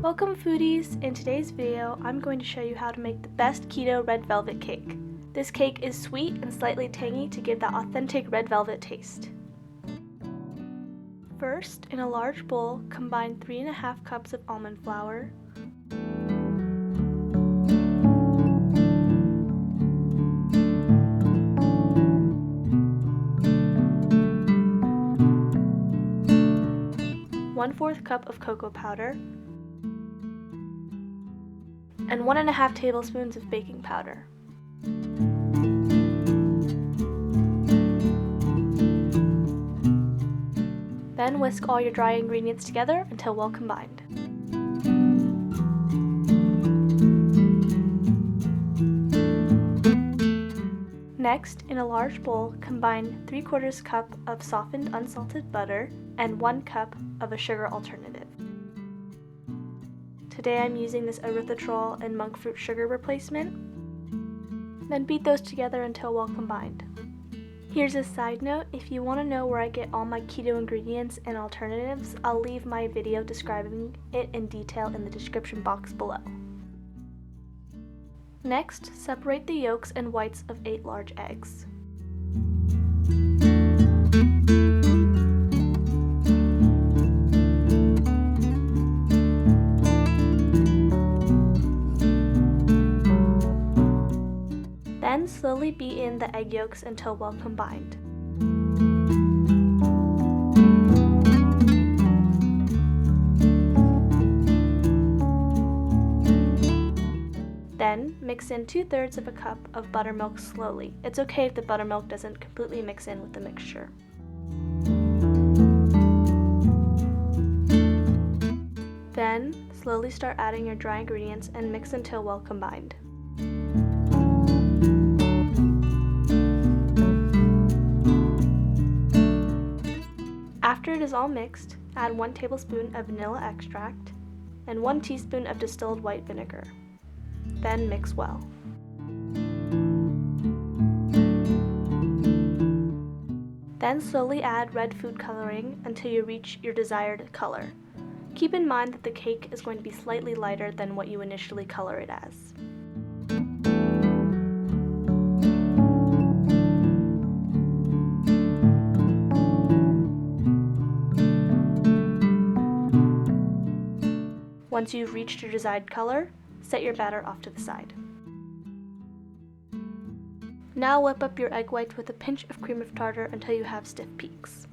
Welcome foodies! In today's video, I'm going to show you how to make the best keto red velvet cake. This cake is sweet and slightly tangy to give that authentic red velvet taste. First, in a large bowl, combine 3½ cups of almond flour, 1/4 cup of cocoa powder, and 1½ tablespoons of baking powder. Then whisk all your dry ingredients together until well combined. Next, in a large bowl, combine 3/4 cup of softened unsalted butter and 1 cup of a sugar alternative. Today I'm using this erythritol and monk fruit sugar replacement. Then beat those together until well combined. Here's a side note, if you want to know where I get all my keto ingredients and alternatives, I'll leave my video describing it in detail in the description box below. Next, separate the yolks and whites of 8 large eggs. Then slowly beat in the egg yolks until well combined. Then mix in 2/3 of a cup of buttermilk slowly. It's okay if the buttermilk doesn't completely mix in with the mixture. Then slowly start adding your dry ingredients and mix until well combined. After it is all mixed, add 1 tablespoon of vanilla extract and 1 teaspoon of distilled white vinegar. Then mix well. Then slowly add red food coloring until you reach your desired color. Keep in mind that the cake is going to be slightly lighter than what you initially color it as. Once you've reached your desired color, set your batter off to the side. Now whip up your egg whites with a pinch of cream of tartar until you have stiff peaks.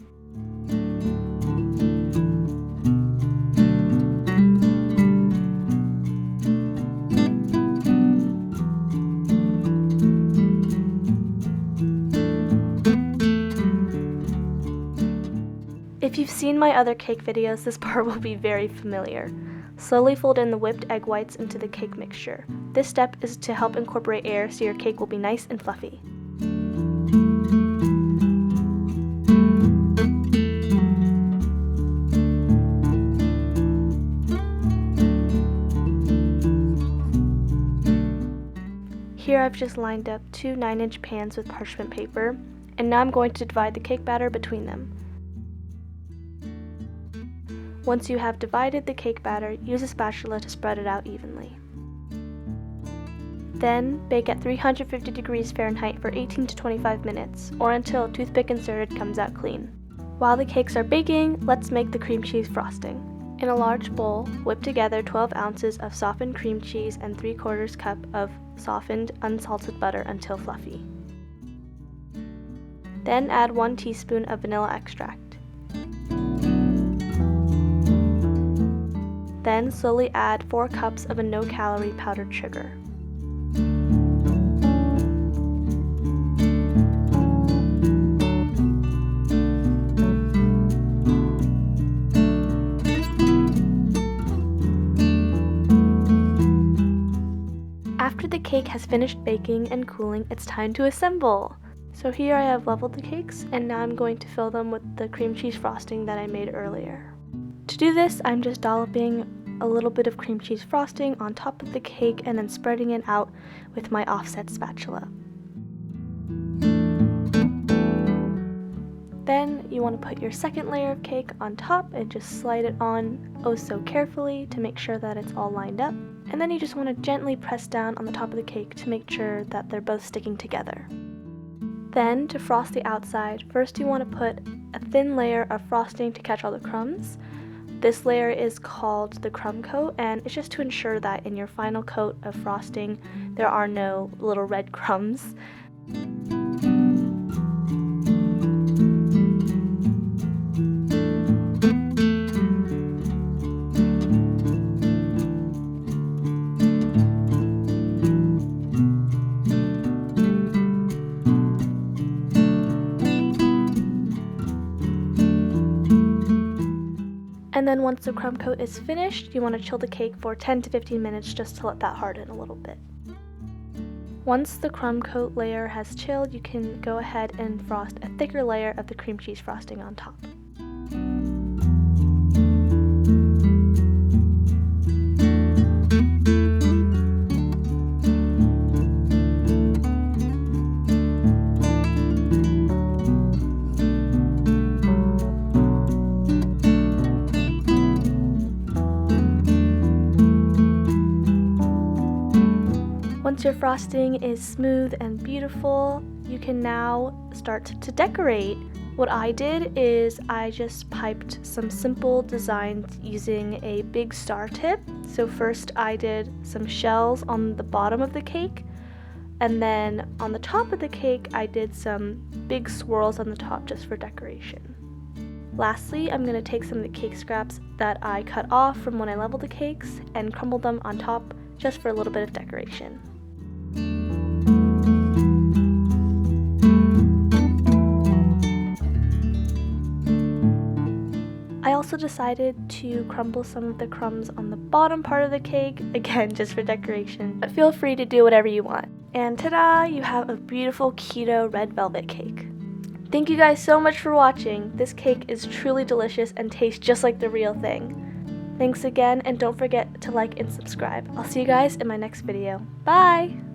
If you've seen my other cake videos, this part will be very familiar. Slowly fold in the whipped egg whites into the cake mixture. This step is to help incorporate air so your cake will be nice and fluffy. Here I've just lined up 2 9-inch pans with parchment paper, and now I'm going to divide the cake batter between them. Once you have divided the cake batter, use a spatula to spread it out evenly. Then, bake at 350 degrees Fahrenheit for 18 to 25 minutes, or until a toothpick inserted comes out clean. While the cakes are baking, let's make the cream cheese frosting. In a large bowl, whip together 12 ounces of softened cream cheese and 3/4 cup of softened unsalted butter until fluffy. Then add 1 teaspoon of vanilla extract. Then slowly add 4 cups of a no-calorie powdered sugar. After the cake has finished baking and cooling, it's time to assemble! So here I have leveled the cakes, and now I'm going to fill them with the cream cheese frosting that I made earlier. To do this, I'm just dolloping a little bit of cream cheese frosting on top of the cake and then spreading it out with my offset spatula. Then you want to put your second layer of cake on top and just slide it on oh so carefully to make sure that it's all lined up. And then you just want to gently press down on the top of the cake to make sure that they're both sticking together. Then to frost the outside, first you want to put a thin layer of frosting to catch all the crumbs. This layer is called the crumb coat, and it's just to ensure that in your final coat of frosting there are no little red crumbs. And then once the crumb coat is finished, you want to chill the cake for 10 to 15 minutes just to let that harden a little bit. Once the crumb coat layer has chilled, you can go ahead and frost a thicker layer of the cream cheese frosting on top. Once your frosting is smooth and beautiful, you can now start to decorate. What I did is I just piped some simple designs using a big star tip. So first I did some shells on the bottom of the cake, and then on the top of the cake I did some big swirls on the top just for decoration. Lastly, I'm going to take some of the cake scraps that I cut off from when I leveled the cakes and crumble them on top just for a little bit of decoration. I also decided to crumble some of the crumbs on the bottom part of the cake, again just for decoration, but feel free to do whatever you want. And ta-da! You have a beautiful keto red velvet cake. Thank you guys so much for watching. This cake is truly delicious and tastes just like the real thing. Thanks again, and don't forget to like and subscribe. I'll see you guys in my next video. Bye!